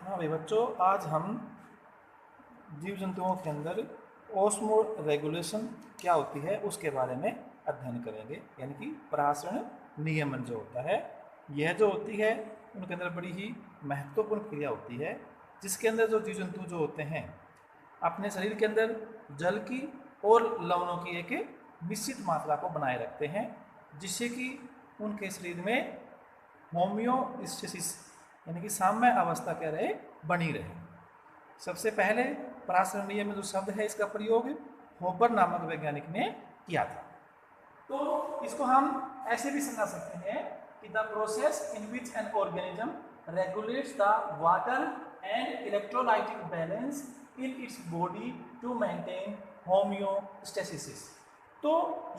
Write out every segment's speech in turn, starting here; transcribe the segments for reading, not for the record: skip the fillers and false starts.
हाँ भाई बच्चों, आज हम जीव जंतुओं के अंदर ओस्मो रेगुलेशन क्या होती है उसके बारे में अध्ययन करेंगे। यानी कि परासरण नियमन जो होता है, यह जो होती है उनके अंदर बड़ी ही महत्वपूर्ण क्रिया होती है, जिसके अंदर जो जीव जंतु जो होते हैं अपने शरीर के अंदर जल की और लवणों की एक निश्चित मात्रा को बनाए रखते हैं, जिससे कि उनके शरीर में होम्योस्टेसिस यानी कि साम्य अवस्था क्या रहे, बनी रहे। सबसे पहले परासरण नियम में जो शब्द है इसका प्रयोग होबर नामक वैज्ञानिक ने किया था। तो इसको हम ऐसे भी समझा सकते हैं कि the process in which an organism regulates the water and electrolytic balance in its body to maintain homeostasis. तो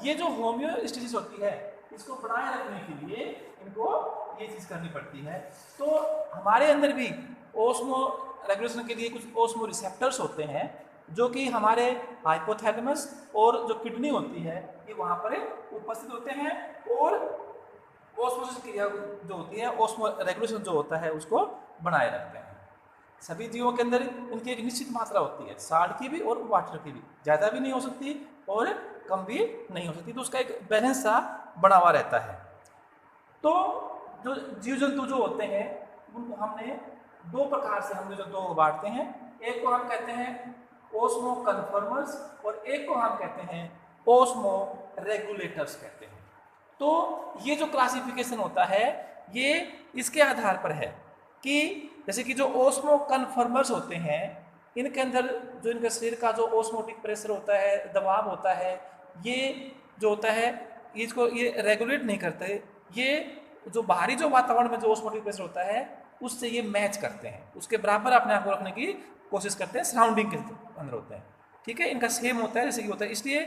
ये जो होम्योस्टेसिस होती है इसको बनाए रखने के लिए इनको ये चीज़ करनी पड़ती है। तो हमारे अंदर भी ओस्मो रेगुलेशन के लिए कुछ ओस्मो रिसेप्टर्स होते हैं जो कि हमारे हाइपोथैलेमस और जो किडनी होती है ये वहाँ पर उपस्थित होते हैं, और ओस्मोसिस क्रिया जो होती है, ओस्मो रेगुलेशन जो होता है उसको बनाए रखते हैं। सभी जीवों के अंदर इनकी एक निश्चित मात्रा होती है, साल्ट की भी और वाटर की भी, ज़्यादा भी नहीं हो सकती और कम भी नहीं हो सकती, तो उसका एक बैलेंस सा बना हुआ रहता है। तो जो जीव जंतु जो होते हैं उनको हमने दो प्रकार से हम जो दो बांटते हैं। एक को हम कहते हैं ओस्मो कन्फर्मर्स और एक को हम कहते हैं ओस्मो रेगुलेटर्स कहते हैं। तो ये जो क्लासिफिकेशन होता है ये इसके आधार पर है कि जैसे कि जो ओस्मो कन्फर्मर्स होते हैं इनके अंदर जो इनके शरीर का जो ओस्मोटिक प्रेशर होता है, दबाव होता है, ये जो होता है इसको ये रेगुलेट नहीं करते। ये जो बाहरी जो वातावरण में जो ओस्मोटिक प्रेशर होता है उससे ये मैच करते हैं, उसके बराबर अपने आप को रखने की कोशिश करते हैं, सराउंडिंग के अंदर होते हैं। ठीक है, इनका सेम होता है जैसे कि होता है, इसलिए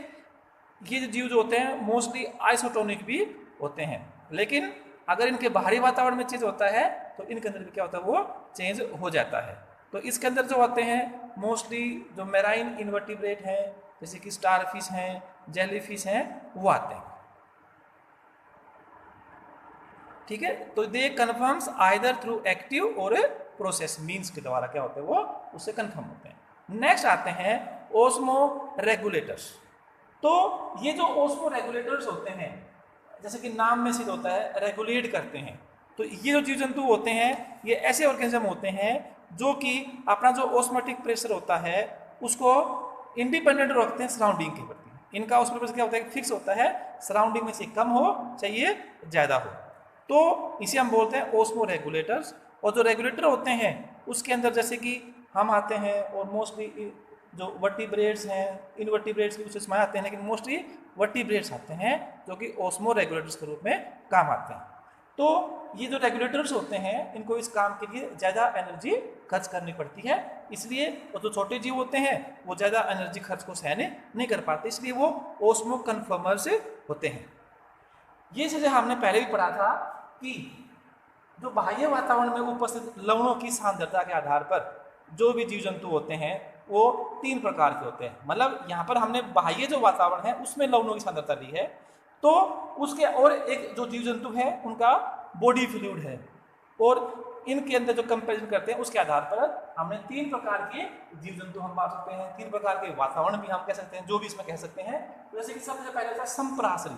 ये जो जीव जो होते हैं मोस्टली आइसोटोनिक भी होते हैं। लेकिन अगर इनके बाहरी वातावरण में चीज़ होता है तो इनके अंदर भी क्या होता है, वो चेंज हो जाता है। तो इसके अंदर जो होते हैं मोस्टली जो मैराइन इन्वर्टिब्रेट हैं जैसे कि स्टार फिश हैं, जेली फिश हैं, वो आते हैं। ठीक है, तो दे कन्फर्म्स आइदर थ्रू एक्टिव और प्रोसेस मीन्स के द्वारा क्या होते हैं वो उससे कन्फर्म होते हैं। नेक्स्ट आते हैं ओस्मो रेगुलेटर्स। तो ये जो ओस्मो रेगुलेटर्स होते हैं जैसे कि नाम में सिद्ध होता है रेगुलेट करते हैं, तो ये जो जीव जंतु होते हैं ये ऐसे ऑर्गेनिज्म होते हैं जो कि अपना जो ओस्मोटिक प्रेशर होता है उसको इंडिपेंडेंट रखते हैं सराउंडिंग के प्रति। इनका ओस्मोटिक प्रेशर क्या होता है, फिक्स होता है, सराउंडिंग में से कम हो चाहिए ज़्यादा हो, तो इसे हम बोलते हैं ओस्मो रेगुलेटर्स। और जो रेगुलेटर होते हैं उसके अंदर जैसे कि हम आते हैं और मोस्टली जो वर्टिब्रेट्स हैं, इनवर्टिब्रेट्स भी उसमें आते हैं, लेकिन मोस्टली वर्टिब्रेट्स आते हैं जो कि ओस्मो रेगुलेटर्स के रूप में काम आते हैं। तो ये जो रेगुलेटर्स होते हैं इनको इस काम के लिए ज़्यादा एनर्जी खर्च करनी पड़ती है, इसलिए वो जो छोटे जीव होते हैं वो ज़्यादा एनर्जी खर्च को सहन नहीं कर पाते, इसलिए वो ओस्मो कन्फर्मर्स होते हैं। ये चीज़ें हमने पहले भी पढ़ा था कि जो बाह्य वातावरण में उपस्थित लवणों की सांद्रता के आधार पर जो भी जीव जंतु होते हैं वो 3 प्रकार के होते हैं। मतलब यहाँ पर हमने बाह्य जो वातावरण है उसमें लवणों की सांद्रता ली है, तो उसके और एक जो जीव जंतु है उनका बॉडी फ्लूइड है, और इनके अंदर जो कंपेरिजन करते हैं उसके आधार पर हमने 3 प्रकार के जीव जंतु हम बांट सकते हैं, 3 प्रकार के वातावरण भी हम कह सकते हैं, जो भी इसमें कह सकते हैं। तो जैसे कि सबसे पहले होता है संप्रासरी,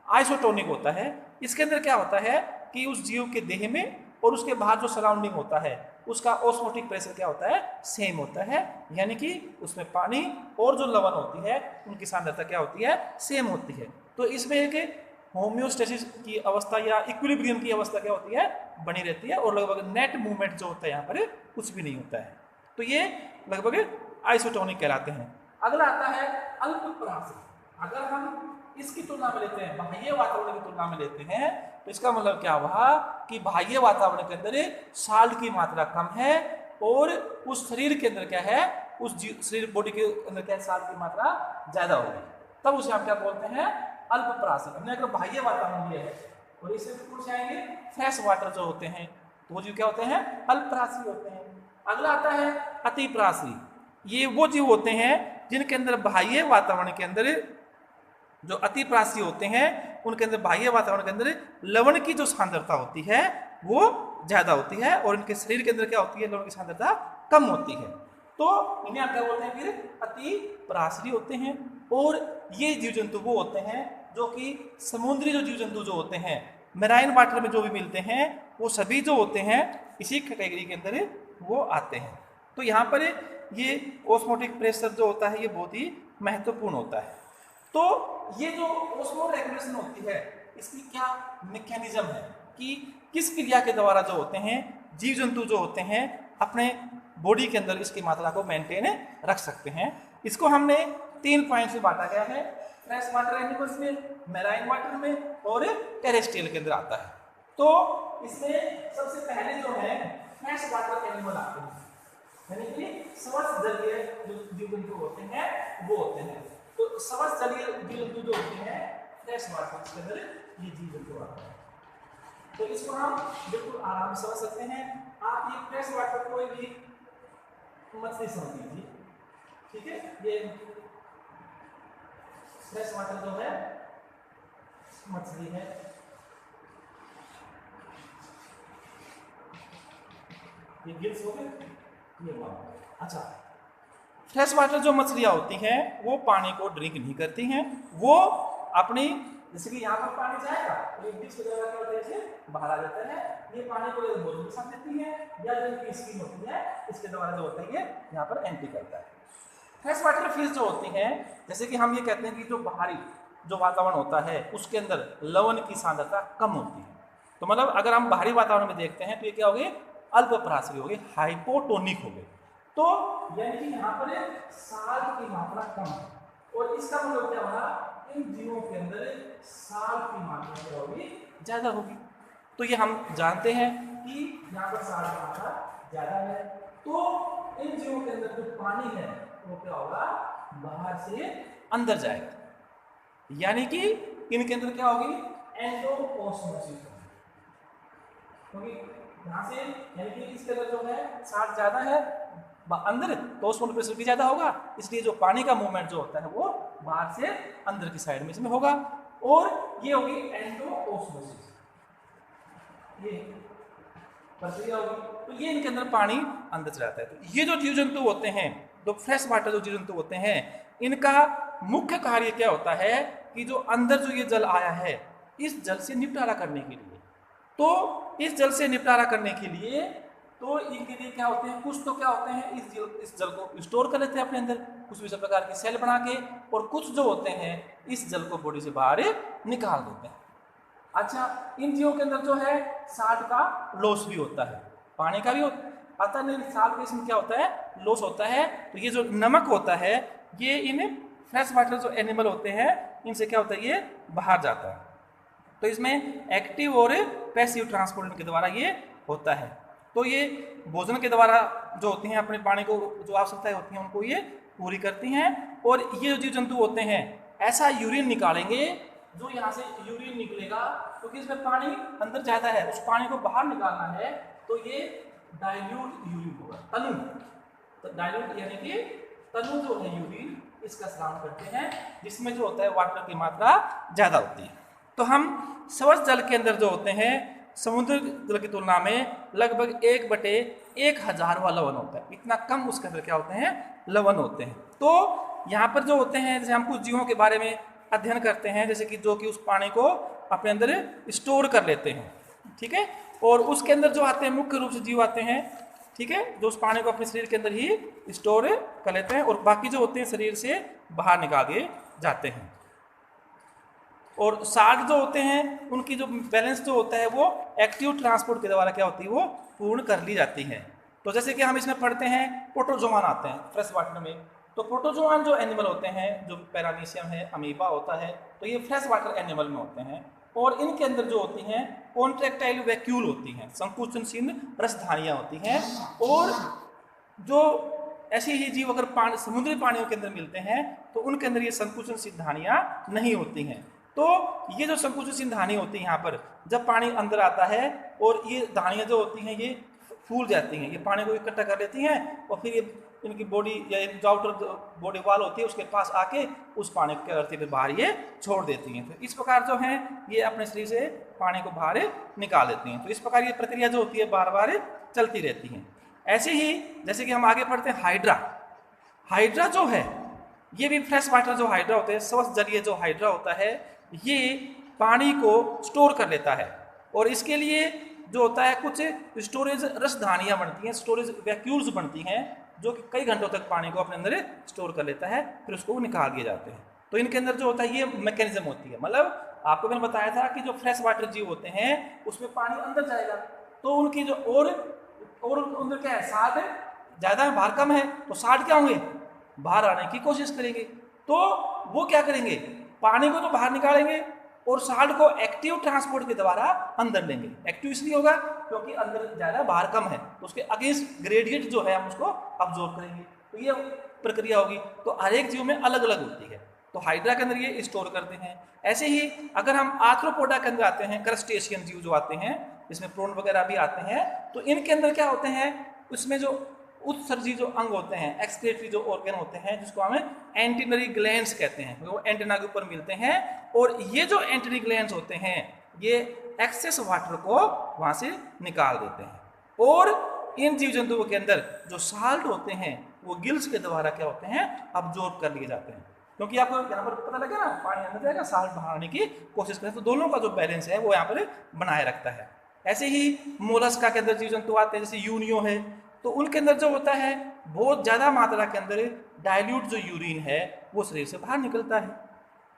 आइसोटोनिक होता है। इसके अंदर क्या होता है कि उस जीव के देह में और उसके बाहर जो सराउंडिंग होता है उसका ओस्मोटिक प्रेशर क्या होता है, सेम होता है, यानी कि उसमें पानी और जो लवण होती है उनकी सांद्रता क्या होती है, सेम होती है। तो इसमें एक होम्योस्टेसिस की अवस्था या इक्विलिब्रियम की अवस्था क्या होती है, बनी रहती है, और लगभग नेट मूवमेंट जो होता है यहाँ पर कुछ भी नहीं होता है। तो ये लगभग आइसोटोनिक कहलाते हैं। अगला आता है अल्पप्रासरी। अगर हम इसकी तुलना में लेते हैं, बाह्य वातावरण की तुलना में लेते हैं, तो इसका मतलब क्या हुआ कि बाह्य वातावरण के अंदर साल्ट की मात्रा कम है और उस शरीर के अंदर क्या है, उस शरीर बॉडी के अंदर क्या है, साल्ट की मात्रा ज़्यादा होगी, तब उसे हम क्या बोलते हैं, अल्पप्रासरी। हमने अगर बाह्य वातावरण लिया है और इससे पूछ आएंगे फ्रेश वाटर जो होते हैं तो वो जीव क्या होते हैं, अल्पप्रासरी होते हैं। अगला आता है अतिप्रासरी। ये वो जीव होते हैं जिनके अंदर बाह्य वातावरण के अंदर जो अति प्रासी होते हैं उनके अंदर बाह्य वातावरण के अंदर लवण की जो सांद्रता होती है वो ज्यादा होती है, और इनके शरीर के अंदर क्या होती है, लवण की सांद्रता कम होती है। तो इन्हें आप क्या बोलते हैं, फिर अति पराश्रयी होते हैं। और ये जीव जंतु वो होते हैं जो कि समुद्री जो जीव जंतु जो होते हैं, मेराइन वाटर में जो भी मिलते हैं, वो सभी जो होते हैं इसी कैटेगरी के अंदर वो आते हैं। तो यहाँ पर ये ऑस्मोटिक प्रेशर जो होता है ये बहुत ही महत्वपूर्ण होता है। तो ये जो ऑस्मो रेगुलेशन होती है इसकी क्या मैकेनिज्म है कि किस क्रिया के द्वारा जो होते हैं जीव जंतु जो होते हैं अपने बॉडी के अंदर इसकी मात्रा को मेंटेन रख सकते हैं। इसको हमने 3 पॉइंट से बांटा गया है, फ्रेश वाटर एनिमल्स में, मैराइन वाटर में और टेरेस्ट्रियल के अंदर आता है। तो इसमें सबसे पहले जो है फ्रेश वाटर एनिमल आते हैं, यानी कि सवर्ण जलीय जो जीव जंतु होते हैं वो होते हैं। तो सवर्ण जलीय जीव जंतु जो होते हैं फ्रेश वाटर के अंदर ये जीव जंतु आते हैं। तो इसको हम बिल्कुल आराम से समझ सकते हैं। आप ये फ्रेश वाटर कोई भी मछली समझ लीजिए, ठीक है। ये फ्रेश वाटर जो है मछली है, ये गिल्स हो गए, ये वाटर। अच्छा, फ्रेश वाटर जो मछलियां होती हैं वो पानी को ड्रिंक नहीं करती हैं, वो अपनी जैसे कि यहाँ पर पानी जाएगा तो एक डिश के द्वारा क्या होता है बाहर आ जाता है, ये पानी को भोजन के साथ देती है या जो इनकी स्किन होती है इसके द्वारा जो होता है ये यहाँ पर एंट्री करता है। फ्रेश वाटर फिश जो होती हैं, जैसे कि हम ये कहते हैं कि जो बाहरी जो वातावरण होता है उसके अंदर लवण की सांद्रता कम होती है। तो मतलब अगर हम बाहरी वातावरण में देखते हैं तो ये क्या हो गए, अल्प पराश्रयी हो गए, हाइपोटोनिक हो गए। तो यानी कि यहाँ पर साल्ट की मात्रा कम है, और इसका मतलब क्या होगा, इन जीवों के अंदर साल्ट की मात्रा क्या होगी, ज्यादा होगी। तो ये हम जानते हैं कि यहाँ पर साल्ट की मात्रा ज्यादा है, तो इन जीवों के अंदर जो पानी है वो क्या होगा, बाहर से अंदर जाएगा, यानी कि इनके अंदर क्या होगी, एंडोऑस्मोसिस होगी। यहाँ से यानी कि इसके अंदर जो है साल्ट ज्यादा है अंदर, तो ऑस्मोटिक प्रेशर भी ज्यादा होगा, इसलिए जो पानी का मूवमेंट जो होता है वो बाहर से अंदर की साइड में इसमें होगा, और ये होगी एंडोऑस्मोसिस, ये प्रक्रिया होगी। तो ये इनके अंदर पानी अंदर चला जाता है। तो ये जो जीव जंतु होते हैं, तो फ्रेश वाटर जो जीव जंतु होते हैं, इनका मुख्य कार्य क्या होता है कि जो अंदर जो ये जल आया है इस जल से निपटारा करने के लिए, तो इस जल से निपटारा करने के लिए तो इनके लिए क्या होते हैं, कुछ तो क्या होते हैं इस जल को स्टोर कर लेते हैं अपने अंदर कुछ भी प्रकार के सेल बना के, और कुछ जो होते हैं इस जल को बॉडी से बाहर निकाल देते हैं। अच्छा, इन जीवों के अंदर जो है साल्ट का लॉस भी होता है, पानी का भी आता नहीं, साल्ट का इसमें क्या होता है, लॉस होता है। तो ये जो नमक होता है ये इन फ्रेश वाटर जो एनिमल होते हैं इनसे क्या होता है, ये बाहर जाता है। तो इसमें एक्टिव और पैसिव ट्रांसपोर्ट के द्वारा ये होता है। तो ये भोजन के द्वारा जो होती हैं अपने पानी को जो आवश्यकताएं होती हैं उनको ये पूरी करती हैं, और ये जो जीव जंतु होते हैं ऐसा यूरिन निकालेंगे, जो यहाँ से यूरिन निकलेगा क्योंकि इसमें पानी अंदर जाता है, उस पानी को बाहर निकालना है, तो ये डाइल्यूट यूरिन होगा, तनु। तो डाइल्यूट यानी कि तनु जो है यूरिन, इसका स्नान करते हैं जिसमें जो होता है वाटर की मात्रा ज़्यादा होती है। तो हम सवर्ण जल के अंदर जो होते हैं समुद्र जल की तुलना में लगभग 1/1000 लवण होता है, इतना कम उसके अंदर क्या होते हैं, लवण होते हैं। तो यहाँ पर जो होते हैं, जैसे हम कुछ जीवों के बारे में अध्ययन करते हैं, जैसे कि जो कि उस पानी को अपने अंदर स्टोर कर लेते हैं, ठीक है, और उसके अंदर जो आते हैं मुख्य रूप से जीव आते हैं, ठीक है, जो उस पानी को अपने शरीर के अंदर ही स्टोर कर लेते हैं, और बाकी जो होते हैं शरीर से बाहर निकाल दिए जाते हैं। और साल्ट जो होते हैं उनकी जो बैलेंस जो होता है वो एक्टिव ट्रांसपोर्ट के द्वारा क्या होती है, वो पूर्ण कर ली जाती है। तो जैसे कि हम इसमें पढ़ते हैं प्रोटोजोआन आते हैं फ्रेश वाटर में, तो प्रोटोजोआन जो एनिमल होते हैं, जो पैरामीशियम है, अमीबा होता है, तो ये फ्रेश वाटर एनिमल में होते हैं, और इनके अंदर जो होती हैं कॉन्ट्रैक्टाइल वैक्यूल होती हैं, संकुचनशील रसधानियाँ होती हैं, और जो ऐसे ही जीव अगर समुद्री पानियों के अंदर मिलते हैं तो उनके अंदर ये संकुचनशील धानियाँ नहीं होती हैं। तो ये जो संकुचनशील धानी होती है, यहाँ पर जब पानी अंदर आता है और ये धानियाँ जो होती हैं ये फूल जाती हैं, ये पानी को इकट्ठा कर लेती हैं और फिर ये इनकी बॉडी या जो आउटर बॉडी वाल होती है उसके पास आके उस पानी को क्या करती है, बाहर ये छोड़ देती हैं। तो इस प्रकार जो है ये अपने शरीर से पानी को बाहर निकाल देती हैं। तो इस प्रकार ये प्रक्रिया जो होती है बार बार चलती रहती हैं। ऐसे ही जैसे कि हम आगे पढ़ते हैं हाइड्रा। हाइड्रा जो है ये भी फ्रेश वाटर जो हाइड्रा होते हैं, स्वस्थ जलीय जो हाइड्रा होता है, ये पानी को स्टोर कर लेता है और इसके लिए जो होता है कुछ स्टोरेज रसधानियाँ बनती हैं, स्टोरेज वैक्यूल्स बनती हैं जो कि कई घंटों तक पानी को अपने अंदर स्टोर कर लेता है, फिर उसको निकाल दिए जाते हैं। तो इनके अंदर जो होता है ये मैकेनिज्म होती है। मतलब आपको मैंने बताया था कि जो फ्रेश वाटर जीव होते हैं उसमें पानी अंदर जाएगा तो उनकी जो और अंदर क्या है, साल्ट ज़्यादा है, बाहर कम है, तो साल्ट क्या होंगे, बाहर आने की कोशिश करेंगे। तो वो क्या करेंगे, पानी को तो बाहर निकालेंगे और साल्ट को एक्टिव ट्रांसपोर्ट के द्वारा अंदर लेंगे। एक्टिव इसलिए होगा क्योंकि अंदर ज़्यादा बाहर कम है, तो उसके अगेंस्ट ग्रेडियंट जो है हम उसको अब्जॉर्ब करेंगे। तो ये प्रक्रिया होगी। तो हर एक जीव में अलग अलग होती है। तो हाइड्रा के अंदर ये स्टोर करते हैं। ऐसे ही अगर हम आर्थ्रोपोडा के अंदर आते हैं, क्रस्टेशियन जीव जो आते हैं, इसमें प्रोन वगैरह भी आते हैं, तो इनके अंदर क्या होते हैं, उसमें जो उत्सर्जी जो अंग होते हैं, एक्सक्रीटरी जो ऑर्गन होते हैं, जिसको हमें एंटीनरी ग्लैंड्स कहते हैं, वो एंटेना के ऊपर मिलते हैं। और ये जो एंटीनरी ग्लैंड्स होते हैं ये एक्सेस वाटर को वहाँ से निकाल देते हैं। और इन जीव जंतुओं के अंदर जो साल्ट होते हैं वो गिल्स के द्वारा क्या होते हैं, अब्जॉर्ब कर लिए जाते हैं। क्योंकि आपको यहाँ पर पता लगा ना, पानी अंदर जाएगा, साल्ट बाहर आने की कोशिश करें, तो दोनों का जो बैलेंस है वो यहाँ पर बनाए रखता है। ऐसे ही मोलस्का के अंदर जीव जंतु आते हैं, जैसे यूनियो है, तो उनके अंदर जो होता है बहुत ज़्यादा मात्रा के अंदर डाइल्यूट जो यूरिन है वो शरीर से बाहर निकलता है।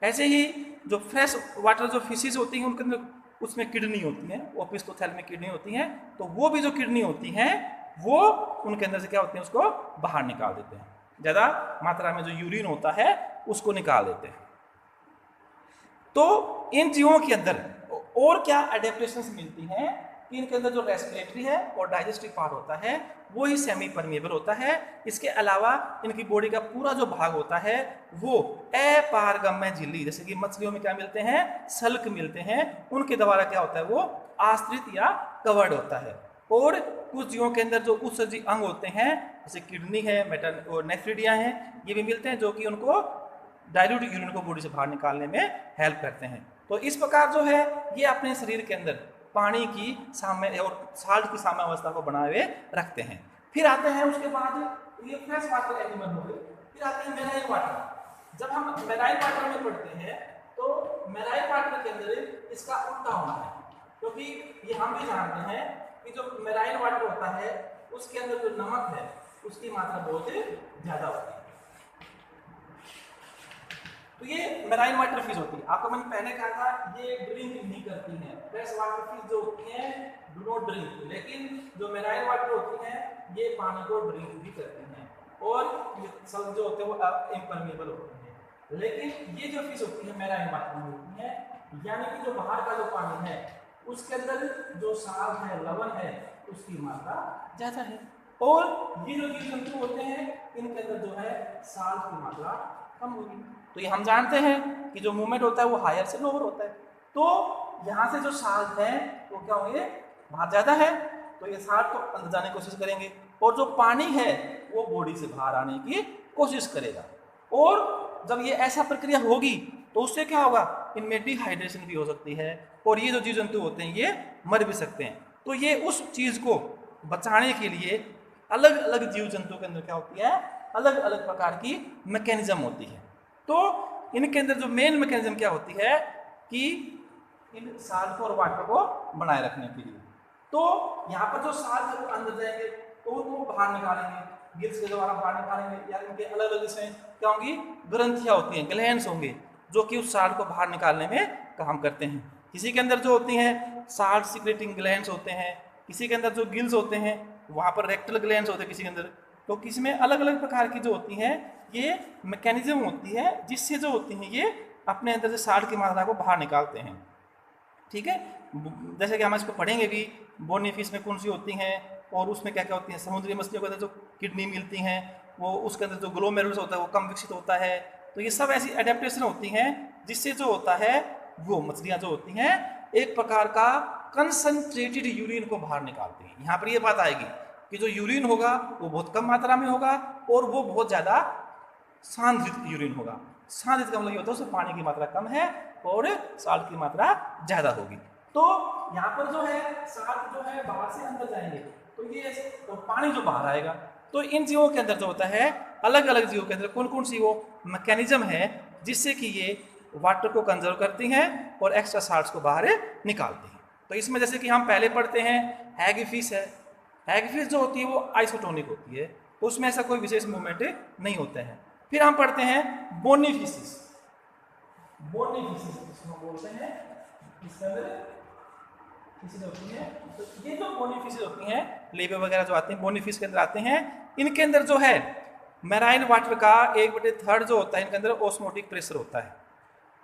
ऐसे ही जो फ्रेश वाटर जो फिशेज होती हैं उनके अंदर उसमें किडनी होती हैं, ओपिस्थोथैल में किडनी होती हैं, तो वो भी जो किडनी होती हैं वो उनके अंदर से क्या होती हैं, उसको बाहर निकाल देते हैं। ज़्यादा मात्रा में जो यूरिन होता है उसको निकाल देते हैं। तो इन जीवों के अंदर और क्या एडेप्टेशंस मिलती हैं कि इनके अंदर जो रेस्पिरेटरी है और डाइजेस्टिव पार्ट होता है वो ही सेमी परमेबल होता है। इसके अलावा इनकी बॉडी का पूरा जो भाग होता है वो अपारगम्य झिल्ली, जैसे कि मछलियों में क्या मिलते हैं, सल्क मिलते हैं, उनके द्वारा क्या होता है वो आश्रित या कवर्ड होता है। और कुछ जीवों के अंदर जो उत्सर्जी अंग होते हैं जैसे किडनी है, मेटल और नेफ्रिडिया है, ये भी मिलते हैं जो कि उनको डाइल्यूट यूरिन को बॉडी से बाहर निकालने में हेल्प करते हैं। तो इस प्रकार जो है ये अपने शरीर के अंदर पानी की साम्य और साल्ट की साम्य अवस्था को बनाए हुए रखते हैं। फिर आते हैं उसके बाद ये फ्रेश वाटर एनिमल हो गए, फिर आते हैं मेराइन वाटर। जब हम मेराइन वाटर में पढ़ते हैं तो मेराइन वाटर के अंदर इसका उल्टा होना है, क्योंकि ये हम भी जानते हैं कि जो मेराइन वाटर होता है उसके अंदर जो नमक है उसकी मात्रा बहुत ज़्यादा होती है। तो ये मेराइन वाटर फिश होती है। आपको मैंने पहले कहा था ये ड्रिंक नहीं करती हैं, फ्रेश वाटर फिश जो होती हैं डू नॉट ड्रिंक, लेकिन जो मेराइन वाटर होती हैं ये पानी को ड्रिंक भी करती हैं और सब जो होते हैं वो इम्परमेबल होते हैं। लेकिन ये जो फिश होती है मेराइन वाटर में होती है, यानी कि जो बाहर का जो पानी है उसके अंदर जो साल्ट है, लवण है, उसकी मात्रा ज़्यादा है। और ये जो जीव जंतु होते हैं इनके अंदर जो है साल्ट की मात्रा कम होगी। तो ये हम जानते हैं कि जो मूवमेंट होता है वो हायर से लोअर होता है। तो यहाँ से जो साल्ट है वो क्या होंगे, बाहर ज़्यादा है, तो ये साल्ट तो अंदर जाने की कोशिश करेंगे और जो पानी है वो बॉडी से बाहर आने की कोशिश करेगा। और जब ये ऐसा प्रक्रिया होगी तो उससे क्या होगा, इनमें डिहाइड्रेशन भी हो सकती है और ये जो जीव जंतु होते हैं ये मर भी सकते हैं। तो ये उस चीज़ को बचाने के लिए अलग अलग जीव जंतु के अंदर क्या होती है, अलग अलग प्रकार की मैकेनिज्म होती है। तो इनके अंदर जो मेन मैकेनिज्म क्या होती है कि इन साल्ट और वाटर को बनाए रखने के लिए, तो यहाँ पर जो साल्ट है वो अंदर जाएंगे तो वो बाहर निकालेंगे, गिल्स के द्वारा बाहर निकालेंगे, या इनके अलग अलग इसमें क्या होंगी, ग्रंथियाँ होती हैं, ग्लैंड्स होंगे जो कि उस साल्ट को बाहर निकालने में काम करते हैं। किसी के अंदर जो होती हैं साल्ट सीक्रेटिंग ग्लैंड्स होते हैं, किसी के अंदर जो गिल्स होते हैं वहाँ पर रेक्टल ग्लैंड्स होते हैं किसी के अंदर। तो किसी में अलग अलग प्रकार की जो होती हैं ये मैकेनिज्म होती है जिससे जो होती हैं ये अपने अंदर से साल्ट की मात्रा को बाहर निकालते हैं। ठीक है, जैसे कि हम इसको पढ़ेंगे भी बोनी फिश में कौन सी होती हैं और उसमें क्या क्या होती हैं। समुद्री मछलियों के अंदर जो किडनी मिलती हैं वो उसके अंदर जो ग्लोमेरुलस होता है वो कम विकसित होता है। तो ये सब ऐसी एडेप्टेशन होती हैं जिससे जो होता है वो मछलियाँ जो होती हैं एक प्रकार का कंसंट्रेटेड यूरिन को बाहर निकालती हैं। यहाँ पर ये बात आएगी कि जो यूरिन होगा वो बहुत कम मात्रा में होगा और वो बहुत ज़्यादा सांद्रित यूरिन होगा। सांद्रित का मतलब ये होता है उसमें पानी की मात्रा कम है और साल्ट की मात्रा ज़्यादा होगी। तो यहाँ पर जो है साल्ट जो है बाहर से अंदर जाएंगे तो ये ऐसे तो पानी जो बाहर आएगा। तो इन जीवों के अंदर जो होता है अलग अलग जीवों के अंदर कौन कौन सी वो मैकेनिज्म है जिससे कि ये वाटर को कंजर्व करती हैं और एक्स्ट्रा साल्ट्स को बाहर निकालती हैं। तो इसमें जैसे कि हम पहले पढ़ते हैं हैगफिश है। हैगफिश जो होती है वो आइसोटोनिक होती है, उसमें ऐसा कोई विशेष मूवमेंट नहीं होता है। फिर हम पढ़ते हैं बोनीफिशिस। बोनीफिशिस इसको बोलते हैं, इसके अंदर फिशेज होती हैं। तो ये जो बोनीफिश होती हैं लेबे वगैरह जो आते हैं बोनीफिश के अंदर आते हैं। इनके अंदर जो है मैराइन वाटर का 1/3 जो होता है इनके अंदर ऑस्मोटिक प्रेशर होता है।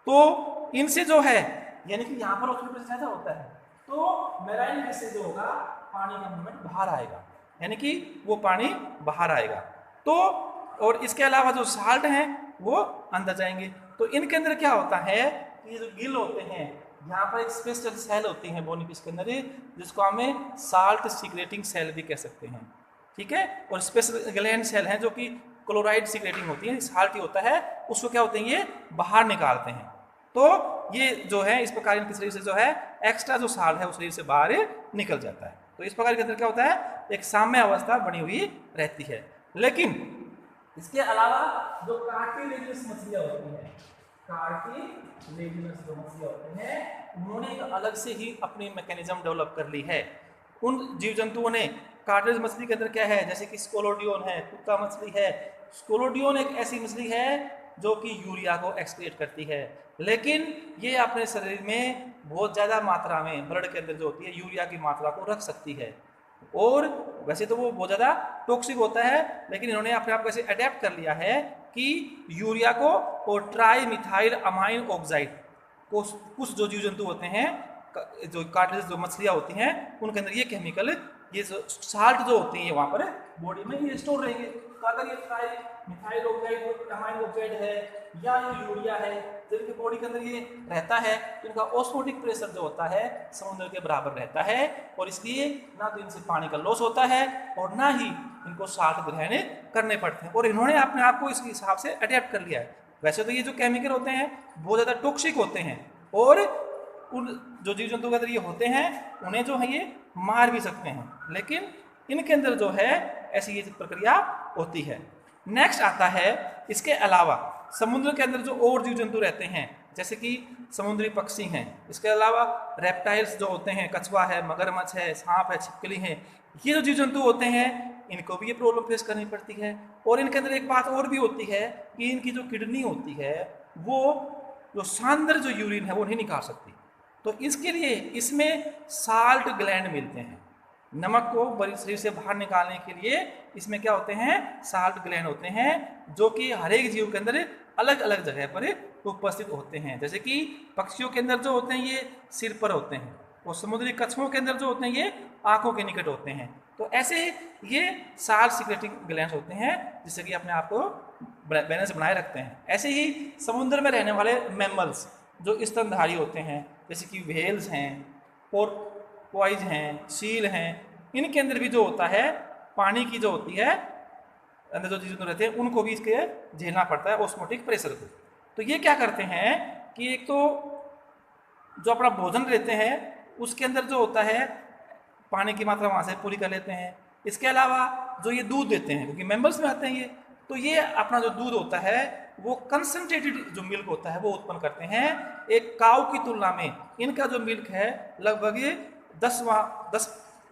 तो इनसे जो है यानी कि यहाँ पर ऑस्मोटिक प्रेशर ज़्यादा होता है तो मैराइन में से जो होगा पानी का मूवमेंट बाहर आएगा, यानी कि वो पानी बाहर आएगा। तो और इसके अलावा जो साल्ट हैं वो अंदर जाएंगे। तो इनके अंदर क्या होता है, ये जो गिल होते हैं यहाँ पर एक स्पेशल सेल होती है बोनीफिश के अंदर जिसको हमें साल्ट सीक्रेटिंग सेल भी कह सकते हैं, ठीक है। और स्पेशल ग्लैंड सेल हैं जो कि क्लोराइड सीक्रेटिंग होती है, साल्ट ही होता है उसको क्या होते हैं ये बाहर निकालते हैं। तो ये जो है इस प्रकार इनके शरीर से जो है एक्स्ट्रा जो साल्ट है उस शरीर से बाहर निकल जाता है। तो इस प्रकार के अंदर क्या होता है एक साम्य अवस्था बनी हुई रहती है। लेकिन इसके अलावा जो कार्टिलेजिनस मछलियां होती हैं, कार्टिलेजिनस जो मछलियां होती हैं उन्होंने एक अलग से ही अपनी मैकेनिज्म डेवलप कर ली है। उन जीव जंतुओं ने कार्टिलेज मछली के अंदर क्या है जैसे कि स्कोलोडियन है, कुत्ता मछली है। स्कोलोडियन एक ऐसी मछली है जो कि यूरिया को एक्सक्रीट करती है, लेकिन ये अपने शरीर में बहुत ज़्यादा मात्रा में ब्लड के अंदर जो होती है यूरिया की मात्रा को रख सकती है। और वैसे तो वो बहुत ज़्यादा टॉक्सिक होता है लेकिन इन्होंने अपने आप को ऐसे अडेप्ट कर लिया है कि यूरिया को और ट्राई मिथाइल अमाइन ऑक्साइड को कुछ जो जीव जंतु होते हैं जो कार्टिलेज जो मछलियाँ होती हैं उनके अंदर ये केमिकल ये जो साल्ट जो होती है वहाँ पर बॉडी में ये स्टोर रहेंगे। तो अगर ये tri methyl oxide amine oxide है या ये यूरिया है जिनके बॉडी के अंदर ये रहता है तो इनका ऑस्मोटिक प्रेशर जो होता है समुद्र के बराबर रहता है और इसलिए ना तो इनसे पानी का लॉस होता है और ना ही इनको साल्ट ग्रहण करने पड़ते हैं और इन्होंने अपने आप को इस हिसाब से अडेप्ट कर लिया है। वैसे तो ये जो केमिकल होते हैं बहुत ज़्यादा टॉक्सिक होते हैं और उन जो जीव जंतु के अंदर ये होते हैं उन्हें जो है ये मार भी सकते हैं, लेकिन इनके अंदर जो है ऐसी ये प्रक्रिया होती है। नेक्स्ट आता है इसके अलावा समुद्र के अंदर जो और जीव जंतु रहते हैं जैसे कि समुद्री पक्षी हैं, इसके अलावा रेप्टाइल्स जो होते हैं कछुआ है, मगरमच्छ है, सांप है, छिपकली है, ये जो जीव जंतु होते हैं इनको भी ये प्रॉब्लम फेस करनी पड़ती है। और इनके अंदर एक बात और भी होती है कि इनकी जो किडनी होती है वो जो सांद्र जो यूरिन है वो नहीं निकाल सकती। तो इसके लिए इसमें साल्ट ग्लैंड मिलते हैं, नमक को बड़ी शरीर से बाहर निकालने के लिए इसमें क्या होते हैं साल्ट ग्लैंड होते हैं जो कि हर एक जीव के अंदर अलग अलग जगह पर उपस्थित होते हैं। जैसे कि पक्षियों के अंदर जो होते हैं ये सिर पर होते हैं और समुद्री कछुओं के अंदर जो होते हैं ये आंखों के निकट होते हैं। तो ऐसे ये साल्ट सीक्रेटिंग ग्लैंड होते हैं जिससे कि अपने आप को बैलेंस बनाए रखते हैं। ऐसे ही समुद्र में रहने वाले मैमल्स जो स्तनधारी होते हैं जैसे कि व्हेल्स हैं और पॉइज हैं, सील हैं, इनके अंदर भी जो होता है पानी की जो होती है अंदर जो चीज़ें रहते हैं उनको भी इसके झेलना पड़ता है ऑस्मोटिक प्रेशर को। तो ये क्या करते हैं कि एक तो जो अपना भोजन लेते हैं उसके अंदर जो होता है पानी की मात्रा वहाँ से पूरी कर लेते हैं। इसके अलावा जो ये दूध देते हैं क्योंकि मेंबर्स में आते हैं ये, तो ये अपना जो दूध होता है वो कंसनट्रेटेड जो मिल्क होता है वो उत्पन्न करते हैं। एक काऊ की तुलना में इनका जो मिल्क है लगभग 10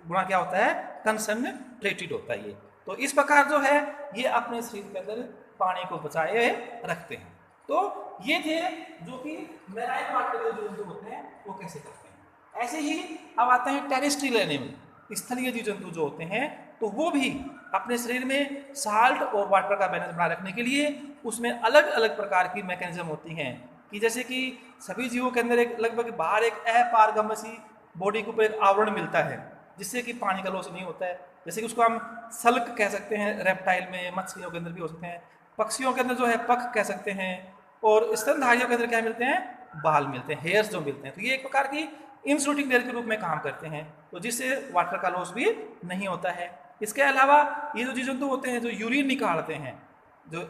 गुना क्या होता है कंसनट्रेटेड होता है ये। तो इस प्रकार जो है ये अपने शरीर के अंदर पानी को बचाए रखते हैं। तो ये थे जो कि मैराइन वाटर जो होते हैं वो कैसे करते हैं। ऐसे ही अब आते हैं टेरेस्ट्रियल एनिमल, स्थलीय जीव जंतु जो होते हैं, तो वो भी अपने शरीर में साल्ट और वाटर का बैलेंस बनाए रखने के लिए उसमें अलग अलग प्रकार की मैकेनिज्म होती हैं कि जैसे कि सभी जीवों के अंदर एक लगभग बाहर एक अपारगम्यसी बॉडी के ऊपर एक आवरण मिलता है जिससे कि पानी का लॉस नहीं होता है। जैसे कि उसको हम सल्क कह सकते हैं, रेप्टाइल में, मछलियों के अंदर भी हो सकते हैं, पक्षियों के अंदर जो है पख कह सकते हैं, और स्तनधारियों के अंदर क्या मिलते हैं बाल मिलते हैं, हेयर्स जो मिलते हैं। तो ये एक प्रकार की इंसुलेटिंग लेयर के रूप में काम करते हैं तो जिससे वाटर का लॉस भी नहीं होता है। इसके अलावा ये जो जीव जंतु होते हैं जो यूरिन निकालते हैं, जो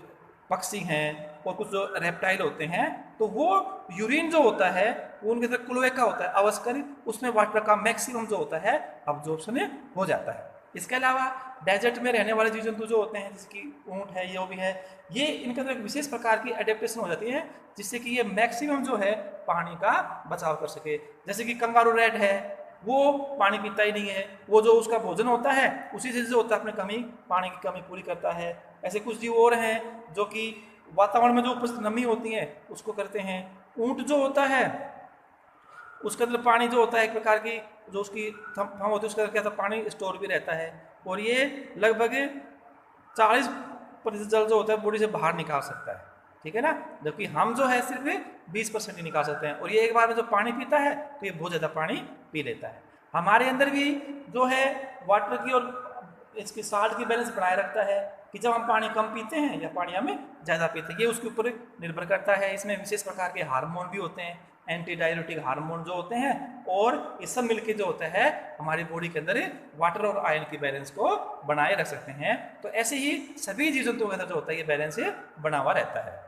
पक्षी हैं और कुछ जो रेप्टाइल होते हैं, तो वो यूरिन जो होता है वो उनके अंदर क्लोएका होता है अवस्कर, उसमें वाटर का मैक्सिमम जो होता है अब्जॉर्प्शन हो जाता है। इसके अलावा डेजर्ट में रहने वाले जीव जंतु जो होते हैं जैसे कि ऊँट है, ये भी है, ये इनके अंदर एक विशेष प्रकार की एडेप्टेशन हो जाती है जिससे कि ये मैक्सिमम जो है पानी का बचाव कर सके। जैसे कि कंगारू रैट है, वो पानी पीता ही नहीं है, वो जो उसका भोजन होता है उसी से जो होता है अपनी पानी की कमी पूरी करता है। ऐसे कुछ जीव और हैं जो कि वातावरण में जो उपस्थित नमी होती है उसको करते हैं। ऊँट जो होता है उसके अंदर पानी जो होता है एक प्रकार की जो उसकी थम होती है उसके अंदर क्या था, पानी स्टोर भी रहता है और ये लगभग 40% जल जो होता है बॉडी से बाहर निकाल सकता है, ठीक है ना, जबकि हम जो है सिर्फ 20% ही निकाल सकते हैं। और ये एक बार में जो पानी पीता है तो ये बहुत ज़्यादा पानी पी लेता है। हमारे अंदर भी जो है वाटर की और इसकी साल्ट की बैलेंस बनाए रखता है कि जब हम पानी कम पीते हैं या पानी हमें ज़्यादा पीते हैं, ये उसके ऊपर निर्भर करता है। इसमें विशेष प्रकार के हार्मोन भी होते हैं, एंटी डायरेटिक हार्मोन जो होते हैं, और ये सब मिलके जो होता है हमारी बॉडी के अंदर वाटर और आयरन की बैलेंस को बनाए रख सकते हैं। तो ऐसे ही सभी चीज़ों के अंदर जो होता है ये बैलेंस बना हुआ रहता है।